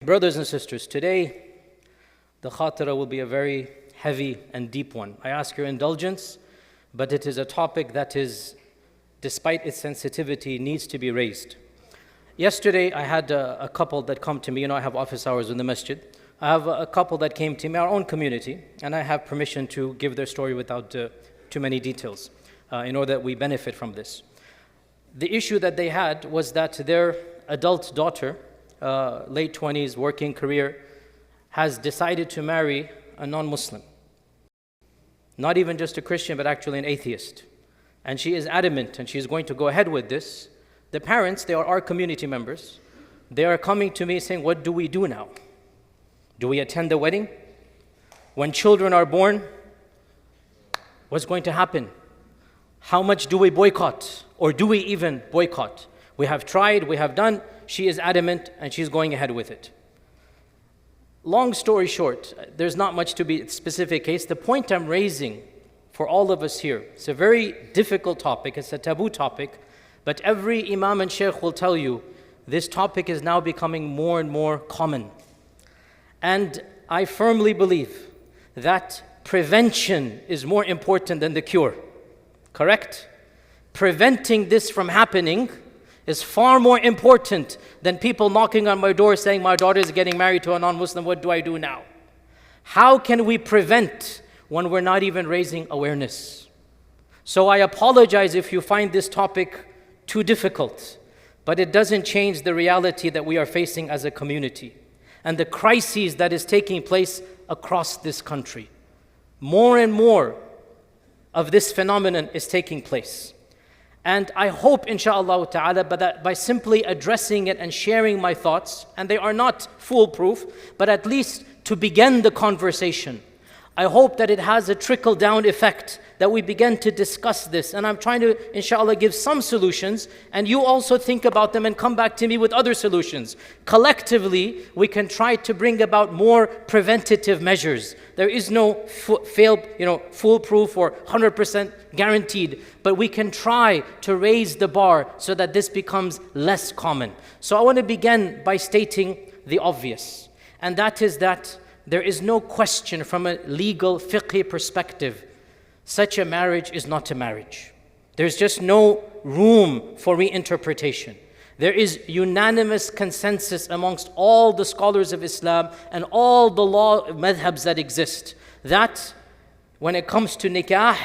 Brothers and sisters, today the Khatira will be a very heavy and deep one. I ask your indulgence, but it is a topic that is, despite its sensitivity, needs to be raised. Yesterday I had a couple that come to me. I have office hours in the Masjid. I have a couple that came to me, our own community, and I have permission to give their story without too many details in order that we benefit from this. The issue that they had was that their adult daughter, late 20s, working career, has decided to marry a non-Muslim. Not even just a Christian, but actually an atheist. And she is adamant, and she's going to go ahead with this. The parents, they are our community members. They are coming to me saying, what do we do now? Do we attend the wedding? When children are born, what's going to happen? How much do we boycott? Or do we even boycott? We have tried, we have done. She is adamant and she's going ahead with it. Long story short, there's not much to be specific case. The point I'm raising for all of us here, it's a very difficult topic, it's a taboo topic, but every Imam and Shaykh will tell you this topic is now becoming more and more common. And I firmly believe that prevention is more important than the cure. Correct? Preventing this from happening is far more important than people knocking on my door saying, my daughter is getting married to a non-Muslim, what do I do now? How can we prevent when we're not even raising awareness? So I apologize if you find this topic too difficult, but it doesn't change the reality that we are facing as a community and the crises that is taking place across this country. More and more of this phenomenon is taking place. And I hope, inshaAllah ta'ala, that by simply addressing it and sharing my thoughts, and they are not foolproof, but at least to begin the conversation, I hope that it has a trickle-down effect, that we begin to discuss this. And I'm trying to, inshaAllah, give some solutions, and you also think about them and come back to me with other solutions. Collectively, we can try to bring about more preventative measures. There is no foolproof or 100% guaranteed, but we can try to raise the bar so that this becomes less common. So I want to begin by stating the obvious, and that is that there is no question from a legal fiqh perspective, such a marriage is not a marriage. There's just no room for reinterpretation. There is unanimous consensus amongst all the scholars of Islam and all the law madhabs that exist, that when it comes to nikah,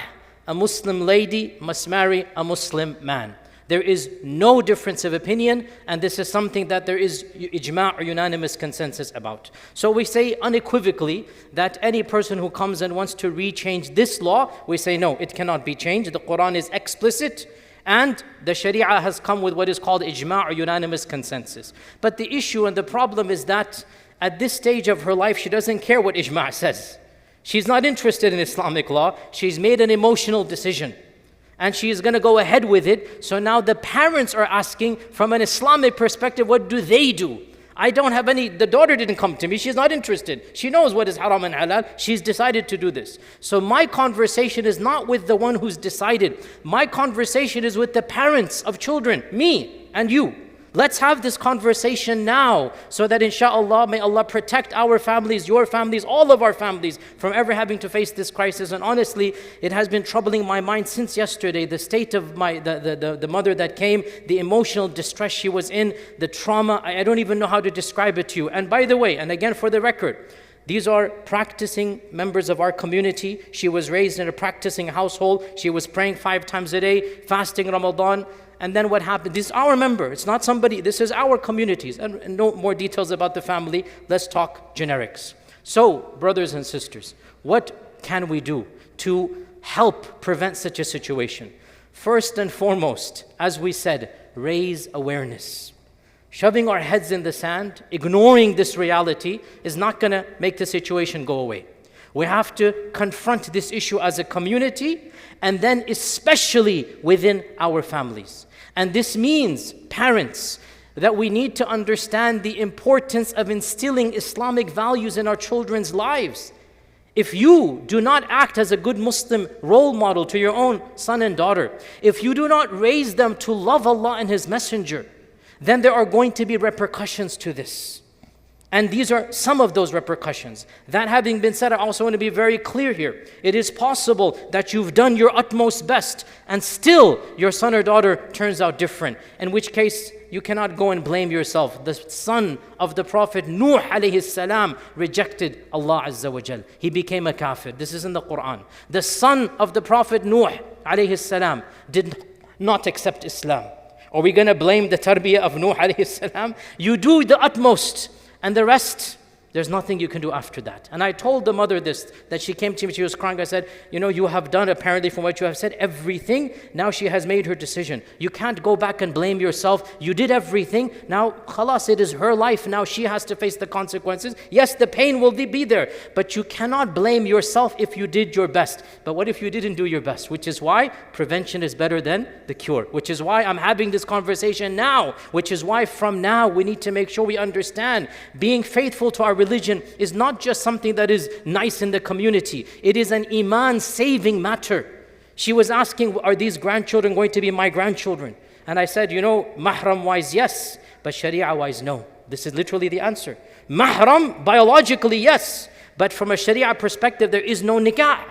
a Muslim lady must marry a Muslim man. There is no difference of opinion, and this is something that there is ijma' or unanimous consensus about. So we say unequivocally that any person who comes and wants to rechange this law, we say no, it cannot be changed. The Quran is explicit, and the Sharia has come with what is called ijma' or unanimous consensus. But the issue and the problem is that at this stage of her life, she doesn't care what ijma' says. She's not interested in Islamic law. She's made an emotional decision, and she is going to go ahead with it. So now the parents are asking from an Islamic perspective, what do they do? I don't have any, the daughter didn't come to me, she's not interested. She knows what is haram and halal, she's decided to do this. So my conversation is not with the one who's decided. My conversation is with the parents of children, me and you. Let's have this conversation now so that inshaAllah, may Allah protect our families, your families, all of our families from ever having to face this crisis. And honestly, it has been troubling my mind since yesterday, the state of the mother that came, the emotional distress she was in, the trauma. I don't even know how to describe it to you. And by the way, and again for the record, these are practicing members of our community. She was raised in a practicing household. She was praying 5 times a day, fasting Ramadan. And then what happened? This is our member. It's not somebody. This is our communities. And no more details about the family. Let's talk generics. So, brothers and sisters, what can we do to help prevent such a situation? First and foremost, as we said, raise awareness. Shoving our heads in the sand, ignoring this reality is not going to make the situation go away. We have to confront this issue as a community, and then especially within our families. And this means, parents, that we need to understand the importance of instilling Islamic values in our children's lives. If you do not act as a good Muslim role model to your own son and daughter, if you do not raise them to love Allah and His Messenger, then there are going to be repercussions to this. And these are some of those repercussions. That having been said, I also want to be very clear here. It is possible that you've done your utmost best and still your son or daughter turns out different. In which case, you cannot go and blame yourself. The son of the Prophet Nuh alayhi salam rejected Allah Azza wa Jal. He became a kafir. This is in the Quran. The son of the Prophet Nuh alayhi salam did not accept Islam. Are we going to blame the tarbiyah of Nuh alayhi salam? You do the utmost. And the rest, there's nothing you can do after that. And I told the mother this, that she came to me, she was crying. I said, you have done apparently from what you have said everything. Now she has made her decision. You can't go back and blame yourself. You did everything. Now, khalas, it is her life. Now she has to face the consequences. Yes, the pain will be there. But you cannot blame yourself if you did your best. But what if you didn't do your best? Which is why prevention is better than the cure. Which is why I'm having this conversation now. Which is why from now we need to make sure we understand being faithful to our religion is not just something that is nice in the community. It is an iman saving matter. She was asking, are these grandchildren going to be my grandchildren? And I said, mahram wise, yes, but sharia wise, no. This is literally the answer. Mahram, biologically, yes, but from a sharia perspective, there is no nikah.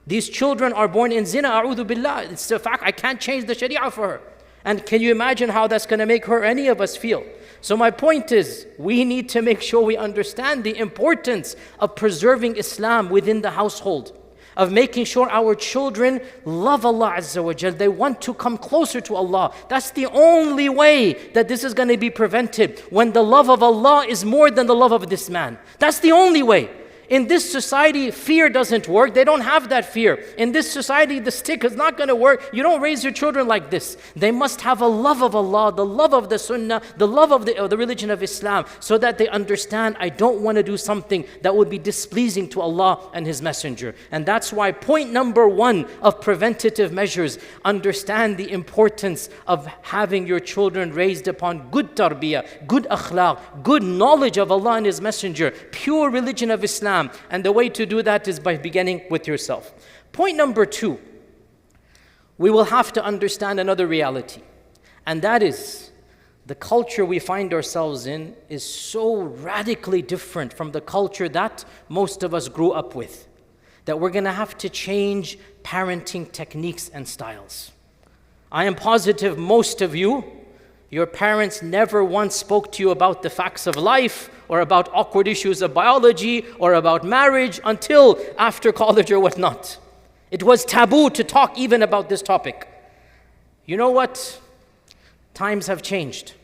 These children are born in zina, a'udhu billah. It's a fact, I can't change the sharia for her. And can you imagine how that's going to make her, any of us, feel? So my point is, we need to make sure we understand the importance of preserving Islam within the household, of making sure our children love Allah Azza wa Jal. They want to come closer to Allah. That's the only way that this is going to be prevented, when the love of Allah is more than the love of this man. That's the only way. In this society, fear doesn't work. They don't have that fear. In this society, the stick is not going to work. You don't raise your children like this. They must have a love of Allah, the love of the Sunnah, the love of the religion of Islam, so that they understand, I don't want to do something that would be displeasing to Allah and His Messenger. And that's why point number 1 of preventative measures, understand the importance of having your children raised upon good tarbiyah, good akhlaq, good knowledge of Allah and His Messenger, pure religion of Islam. And the way to do that is by beginning with yourself. Point number 2, we will have to understand another reality. And that is, the culture we find ourselves in is so radically different from the culture that most of us grew up with, that we're going to have to change parenting techniques and styles. I am positive most of you, your parents never once spoke to you about the facts of life or about awkward issues of biology or about marriage until after college or whatnot. It was taboo to talk even about this topic. You know what? Times have changed.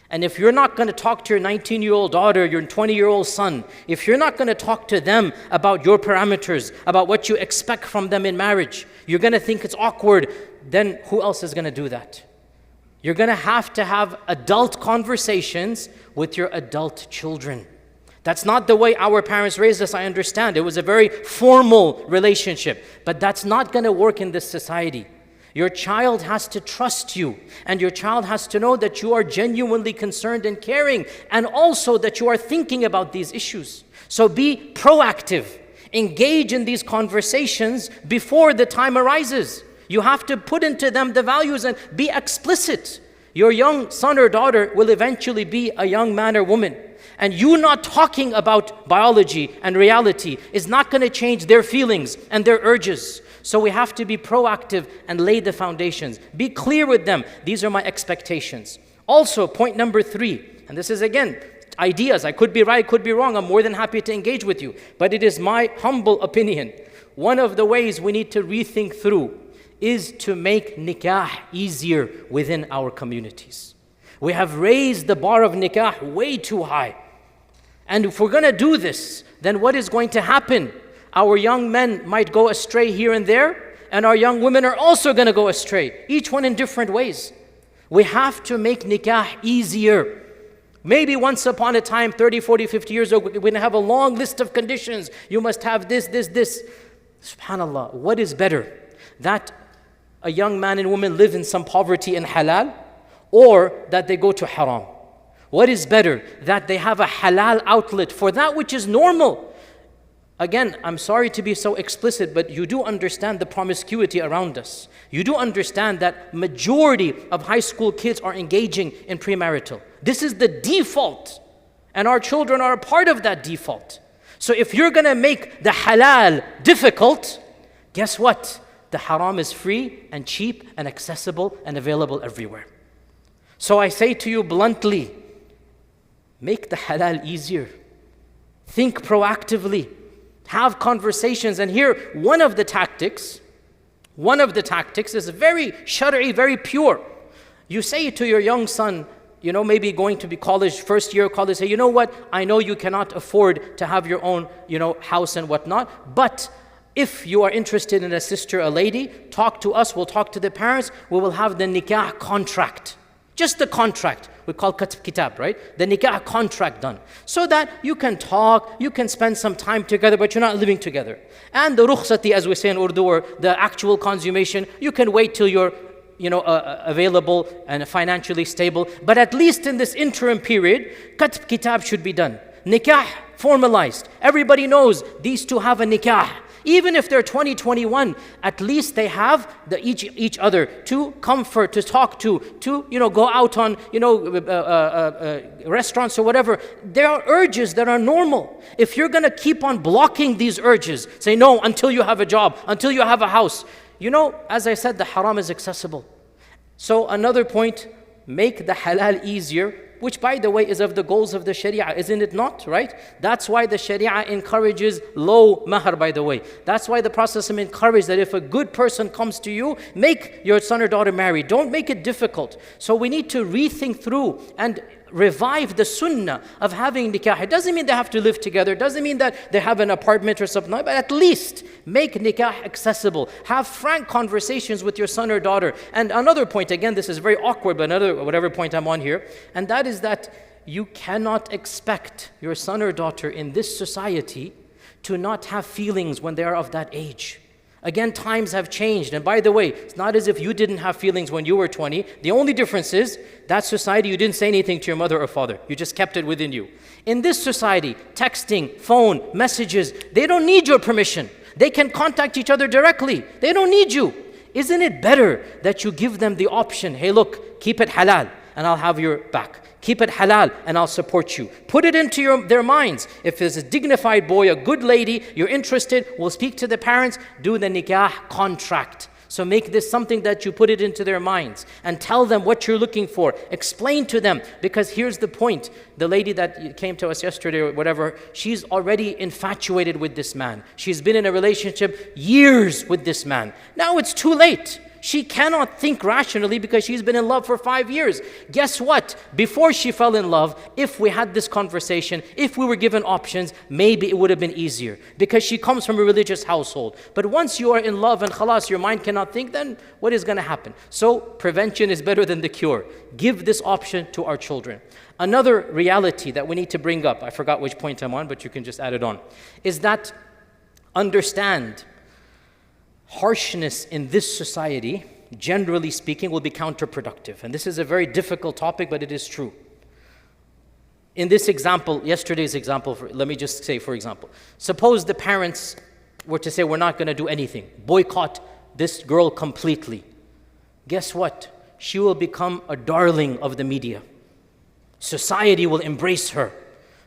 And if you're not going to talk to your 19-year-old daughter, your 20-year-old son, if you're not going to talk to them about your parameters, about what you expect from them in marriage, you're going to think it's awkward, then who else is going to do that? You're going to have adult conversations with your adult children. That's not the way our parents raised us, I understand. It was a very formal relationship. But that's not going to work in this society. Your child has to trust you. And your child has to know that you are genuinely concerned and caring. And also that you are thinking about these issues. So be proactive. Engage in these conversations before the time arises. You have to put into them the values and be explicit. Your young son or daughter will eventually be a young man or woman. And you not talking about biology and reality is not going to change their feelings and their urges. So we have to be proactive and lay the foundations. Be clear with them. These are my expectations. Also, point number 3, and this is again, ideas. I could be right, could be wrong. I'm more than happy to engage with you. But it is my humble opinion. One of the ways we need to rethink through is to make nikah easier within our communities. We have raised the bar of nikah way too high. And if we're going to do this, then what is going to happen? Our young men might go astray here and there, and our young women are also going to go astray, each one in different ways. We have to make nikah easier. Maybe once upon a time, 30, 40, 50 years ago, we're going to have a long list of conditions. You must have this. SubhanAllah, what is better? That a young man and woman live in some poverty and halal, or that they go to haram? What is better? That they have a halal outlet for that which is normal. Again, I'm sorry to be so explicit, but you do understand the promiscuity around us. You do understand that majority of high school kids are engaging in premarital. This is the default. And our children are a part of that default. So if you're going to make the halal difficult, guess what? The haram is free and cheap and accessible and available everywhere. So I say to you bluntly, make the halal easier. Think proactively. Have conversations. And here, one of the tactics is very shari'i, very pure. You say to your young son, maybe going to be college, first year of college, say, you know what, I know you cannot afford to have your own, house and whatnot, but if you are interested in a sister, a lady, talk to us, we'll talk to the parents, we will have the nikah contract. Just the contract. We call kitab, right? The nikah contract done. So that you can talk, you can spend some time together, but you're not living together. And the rukhsati, as we say in Urdu, or the actual consummation, you can wait till you're available and financially stable. But at least in this interim period, kitab should be done. Nikah formalized. Everybody knows these two have a nikah. Even if they're 20, 21, at least they have each other to comfort, to talk to go out on, restaurants or whatever. There are urges that are normal. If you're going to keep on blocking these urges, say no until you have a job, until you have a house. As I said, the haram is accessible. So another point, make the halal easier, which by the way is of the goals of the Sharia, isn't it not, right? That's why the Sharia encourages low mahar, by the way. That's why the Prophet encouraged that if a good person comes to you, make your son or daughter marry. Don't make it difficult. So we need to rethink through and revive the sunnah of having nikah. It doesn't mean they have to live together. It doesn't mean that they have an apartment or something, but at least make nikah accessible. Have frank conversations with your son or daughter. And another point, again, this is very awkward, but whatever point I'm on here, and that is that you cannot expect your son or daughter in this society to not have feelings when they are of that age. Again, times have changed. And by the way, it's not as if you didn't have feelings when you were 20. The only difference is that society, you didn't say anything to your mother or father. You just kept it within you. In this society, texting, phone, messages, they don't need your permission. They can contact each other directly. They don't need you. Isn't it better that you give them the option, hey look, keep it halal and I'll have your back. Keep it halal and I'll support you. Put it into their minds. If there's a dignified boy, a good lady, you're interested, we'll speak to the parents, do the nikah contract. So make this something that you put it into their minds and tell them what you're looking for. Explain to them, because here's the point. The lady that came to us yesterday or whatever, she's already infatuated with this man. She's been in a relationship years with this man. Now it's too late. She cannot think rationally because she's been in love for 5 years. Guess what? Before she fell in love, if we had this conversation, if we were given options, maybe it would have been easier because she comes from a religious household. But once you are in love and khalas, your mind cannot think, then what is going to happen? So prevention is better than the cure. Give this option to our children. Another reality that we need to bring up, I forgot which point I'm on, but you can just add it on, is that understand harshness in this society, generally speaking, will be counterproductive. And this is a very difficult topic, but it is true. In this example, yesterday's example, let me just say, for example, suppose the parents were to say, we're not going to do anything, boycott this girl completely. Guess what? She will become a darling of the media. Society will embrace her.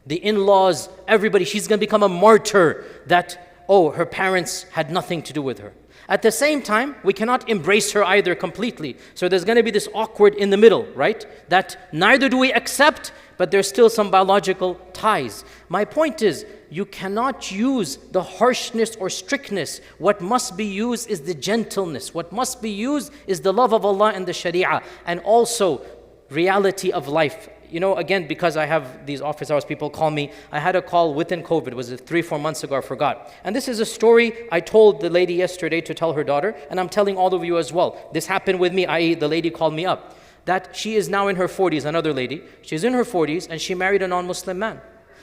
The in-laws, everybody, she's going to become a martyr that, her parents had nothing to do with her. At the same time, we cannot embrace her either completely. So there's going to be this awkward in the middle, right? That neither do we accept, but there's still some biological ties. My point is, you cannot use the harshness or strictness. What must be used is the gentleness. What must be used is the love of Allah and the Sharia, and also reality of life. Again, because I have these office hours, people call me. I had a call within COVID. It was 3-4 months ago, I forgot. And this is a story I told the lady yesterday to tell her daughter, and I'm telling all of you as well. This happened with me, i.e. the lady called me up. That she is now in her 40s, another lady. She's in her 40s, and she married a non-Muslim man.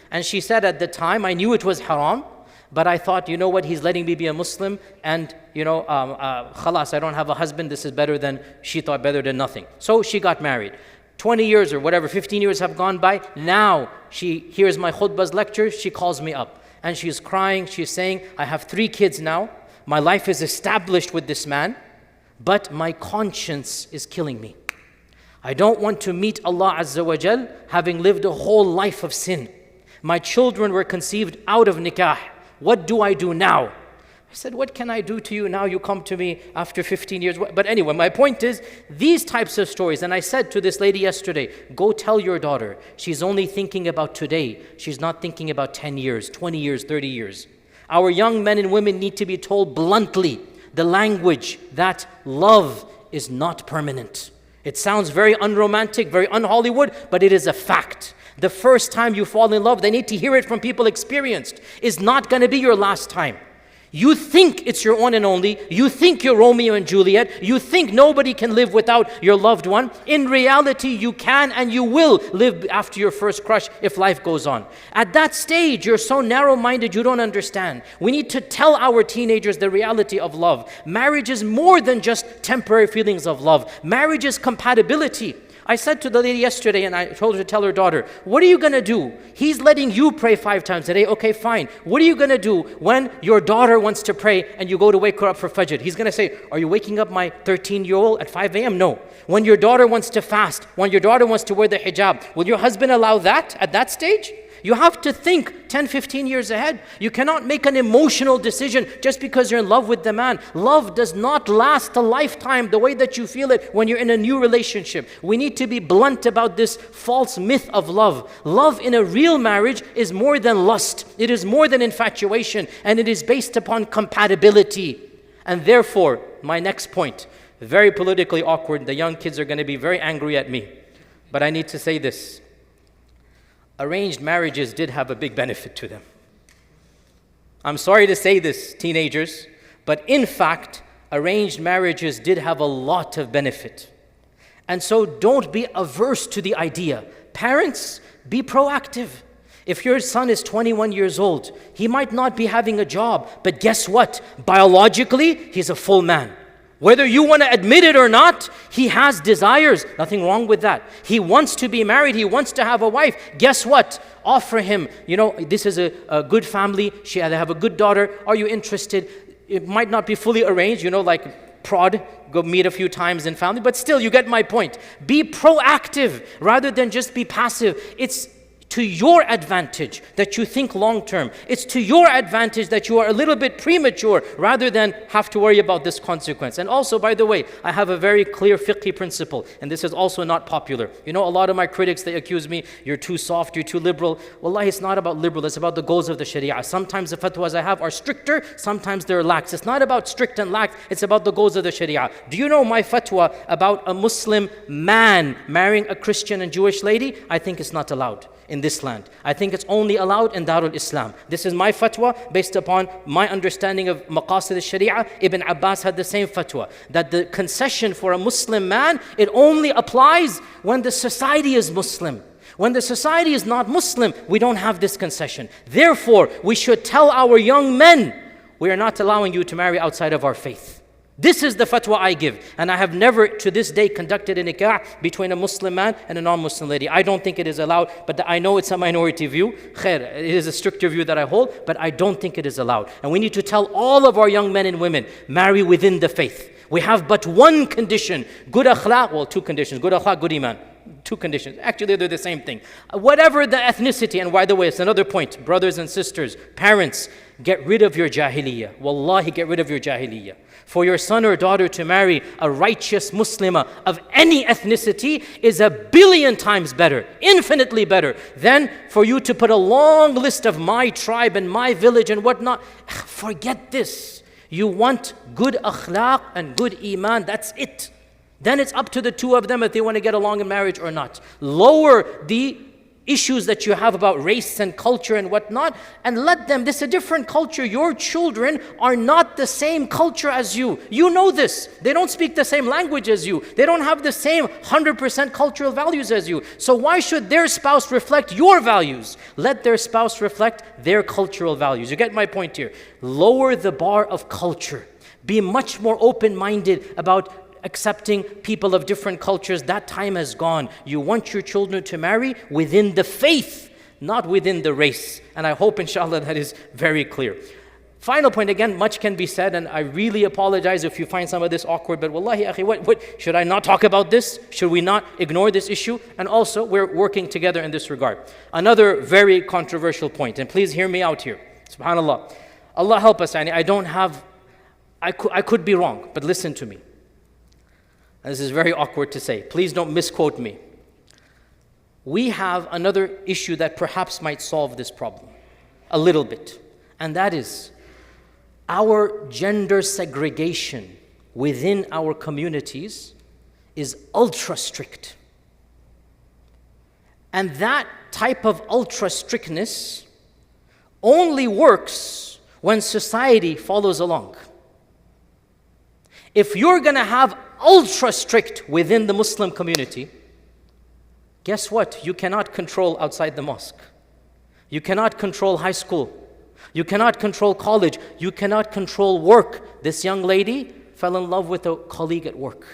And she said at the time, I knew it was haram, but I thought, you know what, he's letting me be a Muslim, and khalas, I don't have a husband, this is better than, she thought better than nothing. So she got married. 20 years or whatever, 15 years have gone by. Now she hears my khutbah's lectures, she calls me up. And she's crying, she's saying, I have 3 kids now. My life is established with this man, but my conscience is killing me. I don't want to meet Allah Azza wa Jal having lived a whole life of sin. My children were conceived out of nikah. What do I do now? I said, what can I do to you now? You come to me after 15 years. But anyway, my point is, these types of stories, and I said to this lady yesterday, go tell your daughter, she's only thinking about today. She's not thinking about 10 years, 20 years, 30 years. Our young men and women need to be told bluntly the language that love is not permanent. It sounds very unromantic, very un-Hollywood, but it is a fact. The first time you fall in love, they need to hear it from people experienced, is not going to be your last time. You think it's your one and only. You think you're Romeo and Juliet. You think nobody can live without your loved one. In reality, you can and you will live after your first crush if life goes on. At that stage, you're so narrow-minded you don't understand. We need to tell our teenagers the reality of love. Marriage is more than just temporary feelings of love. Marriage is compatibility. I said to the lady yesterday, and I told her to tell her daughter, what are you going to do? He's letting you pray 5 times a day. Okay, fine. What are you going to do when your daughter wants to pray and you go to wake her up for Fajr? He's going to say, are you waking up my 13-year-old at 5 a.m.? No. When your daughter wants to fast, when your daughter wants to wear the hijab, will your husband allow that at that stage? You have to think 10, 15 years ahead. You cannot make an emotional decision just because you're in love with the man. Love does not last a lifetime the way that you feel it when you're in a new relationship. We need to be blunt about this false myth of love. Love in a real marriage is more than lust. It is more than infatuation, and it is based upon compatibility. And therefore, my next point, very politically awkward. The young kids are going to be very angry at me. But I need to say this. Arranged marriages did have a big benefit to them. I'm sorry to say this, teenagers, but in fact, arranged marriages did have a lot of benefit. And so don't be averse to the idea. Parents, be proactive. If your son is 21 years old, he might not be having a job, but guess what? Biologically, he's a full man. Whether you want to admit it or not, he has desires. Nothing wrong with that. He wants to be married. He wants to have a wife. Guess what? Offer him, this is a good family. They have a good daughter. Are you interested? It might not be fully arranged, like prod, go meet a few times in family. But still, you get my point. Be proactive rather than just be passive. It's to your advantage that you think long term. It's to your advantage that you are a little bit premature rather than have to worry about this consequence. And also, by the way, I have a very clear fiqh principle, and this is also not popular. A lot of my critics, they accuse me, you're too soft, you're too liberal. Wallahi, it's not about liberal, it's about the goals of the Sharia. Sometimes the fatwas I have are stricter, sometimes they're lax. It's not about strict and lax, it's about the goals of the Sharia. Do you know my fatwa about a Muslim man marrying a Christian and Jewish lady? I think it's not allowed in this land. I think it's only allowed in Darul Islam. This is my fatwa based upon my understanding of maqasid al-Sharia. Ibn Abbas had the same fatwa, that the concession for a Muslim man, it only applies when the society is Muslim. When the society is not Muslim, we don't have this concession. Therefore, we should tell our young men, we are not allowing you to marry outside of our faith. This is the fatwa I give. And I have never to this day conducted a nikah between a Muslim man and a non-Muslim lady. I don't think it is allowed, but I know it's a minority view. Khair, it is a stricter view that I hold, but I don't think it is allowed. And we need to tell all of our young men and women, marry within the faith. We have but one condition, good akhlaq, well, 2 conditions, good akhlaq, good iman. 2 conditions. Actually, they're the same thing. Whatever the ethnicity, and by the way, it's another point, brothers and sisters, parents, get rid of your jahiliyyah. Wallahi, get rid of your jahiliyyah. For your son or daughter to marry a righteous Muslimah of any ethnicity is 1,000,000,000 times better, infinitely better, than for you to put a long list of my tribe and my village and whatnot. Forget this. You want good akhlaq and good iman, that's it. Then it's up to the 2 of them if they want to get along in marriage or not. Lower the issues that you have about race and culture and whatnot, and let them, this is a different culture. Your children are not the same culture as you. You know this. They don't speak the same language as you. They don't have the same 100% cultural values as you. So why should their spouse reflect your values? Let their spouse reflect their cultural values. You get my point here. Lower the bar of culture. Be much more open-minded about accepting people of different cultures. That time has gone. You want your children to marry within the faith, not within the race. And I hope, inshallah, that is very clear. Final point, again, much can be said, and I really apologize if you find some of this awkward, but wallahi, akhi, what should I not talk about this? Should we not ignore this issue? And also, we're working together in this regard. Another very controversial point, and please hear me out here. SubhanAllah. Allah help us, I could be wrong, but listen to me. This is very awkward to say. Please don't misquote me. We have another issue that perhaps might solve this problem a little bit, and that is our gender segregation within our communities is ultra strict. And that type of ultra strictness only works when society follows along. If you're going to have ultra strict within the Muslim community, guess what? You cannot control outside the mosque. You cannot control high school. You cannot control college. You cannot control work. This young lady fell in love with a colleague at work.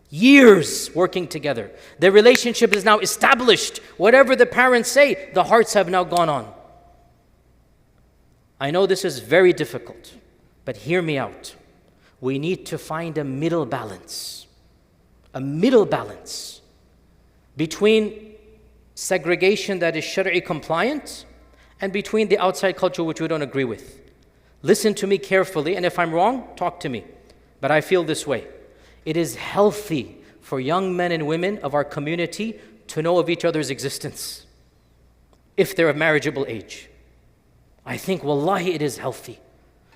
Years working together. Their relationship is now established. Whatever the parents say, the hearts have now gone on. I know this is very difficult, but hear me out. We need to find a middle balance. A middle balance between segregation that is Shari'i compliant and between the outside culture which we don't agree with. Listen to me carefully, and if I'm wrong, talk to me. But I feel this way. It is healthy for young men and women of our community to know of each other's existence if they're of marriageable age. I think, wallahi, it is healthy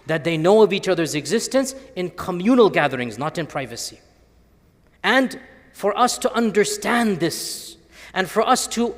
that they know of each other's existence in communal gatherings, not in privacy. And for us to understand this, and for us to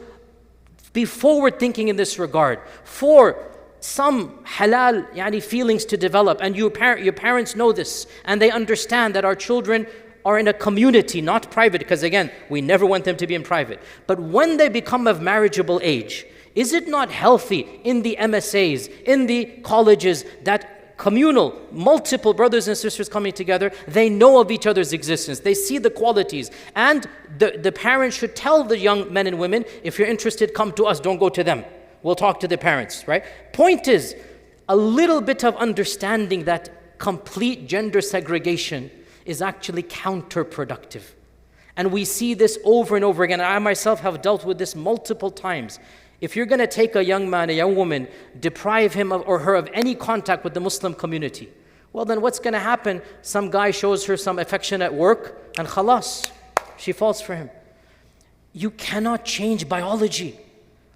be forward thinking in this regard, for some halal feelings to develop, and your parents know this, and they understand that our children are in a community, not private, because again, we never want them to be in private. But when they become of marriageable age, is it not healthy in the MSAs, in the colleges, that communal, multiple brothers and sisters coming together, they know of each other's existence, they see the qualities, and the parents should tell the young men and women, if you're interested, come to us, don't go to them. We'll talk to the parents, right? Point is, a little bit of understanding that complete gender segregation is actually counterproductive. And we see this over and over again. I myself have dealt with this multiple times. If you're going to take a young man, a young woman, deprive him or her of any contact with the Muslim community, well then what's going to happen? Some guy shows her some affection at work and khalas, she falls for him. You cannot change biology.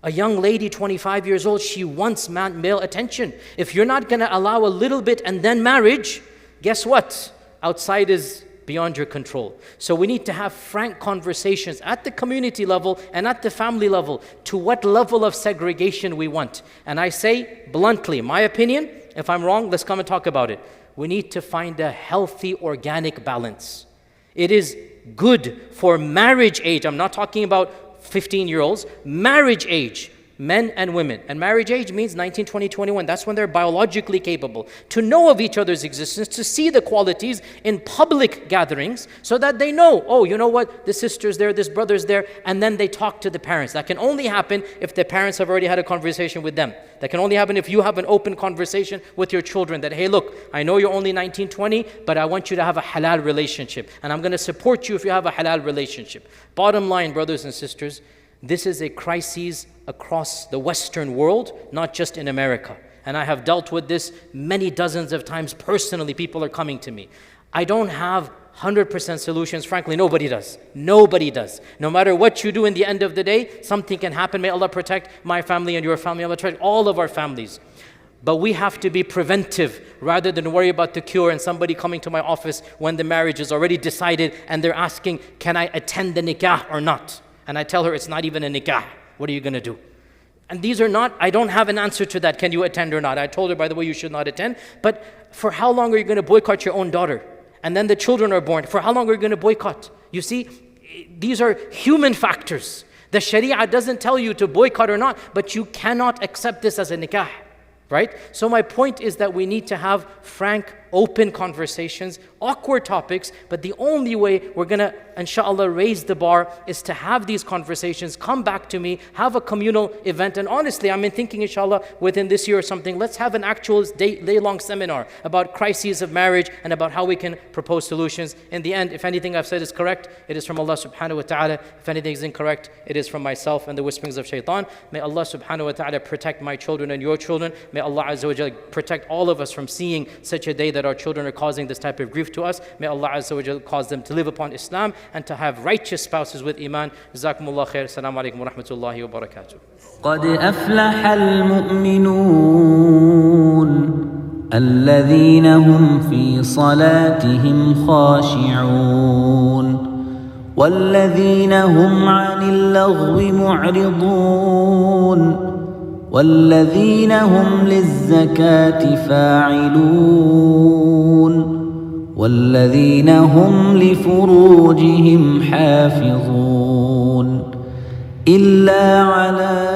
A young lady, 25 years old, she wants male attention. If you're not going to allow a little bit and then marriage, guess what? Outside is beyond your control. So we need to have frank conversations at the community level and at the family level to what level of segregation we want. And I say bluntly, my opinion, if I'm wrong, let's come and talk about it. We need to find a healthy, organic balance. It is good for marriage age. I'm not talking about 15-year-olds, marriage age, men and women. And marriage age means 19, 20, 21. That's when they're biologically capable to know of each other's existence, to see the qualities in public gatherings so that they know, oh, you know what, this sister's there, this brother's there, and then they talk to the parents. That can only happen if the parents have already had a conversation with them. That can only happen if you have an open conversation with your children that, hey, look, I know you're only 19, 20, but I want you to have a halal relationship. And I'm going to support you if you have a halal relationship. Bottom line, brothers and sisters, this is a crisis across the Western world, not just in America. And I have dealt with this many dozens of times personally. People are coming to me. I don't have 100% solutions. Frankly, nobody does. Nobody does. No matter what you do in the end of the day, something can happen. May Allah protect my family and your family. Allah protect all of our families. But we have to be preventive rather than worry about the cure and somebody coming to my office when the marriage is already decided and they're asking, can I attend the nikah or not? And I tell her it's not even a nikah. What are you going to do? And these are not, I don't have an answer to that. Can you attend or not? I told her, by the way, you should not attend. But for how long are you going to boycott your own daughter? And then the children are born. For how long are you going to boycott? You see, these are human factors. The Sharia doesn't tell you to boycott or not, but you cannot accept this as a nikah. Right? So my point is that we need to have frank, open conversations, awkward topics, but the only way we're going to, inshallah, raise the bar is to have these conversations, come back to me, have a communal event. And honestly, I'm thinking, inshallah, within this year or something, let's have an actual day-long seminar about crises of marriage and about how we can propose solutions. In the end, if anything I've said is correct, it is from Allah subhanahu wa ta'ala. If anything is incorrect, it is from myself and the whisperings of shaitan. May Allah subhanahu wa ta'ala protect my children and your children. May Allah azza wa jalla protect all of us from seeing such a day that our children are causing this type of grief to us. May Allah azza wa jalla cause them to live upon Islam and to have righteous spouses with iman. Jazakumullah khair. Assalamu alaikum wa rahmatullahi wa barakatuh. قد أفلح المؤمنون الذين هم في صلاتهم خاشعون والذين هم عن اللغو معرضون والذين هم للزكاة فاعلون والذين هم لفروجهم حافظون إلا على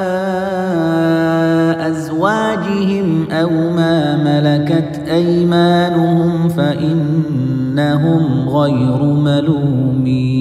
أزواجهم أو ما ملكت أيمانهم فإنهم غير ملومين.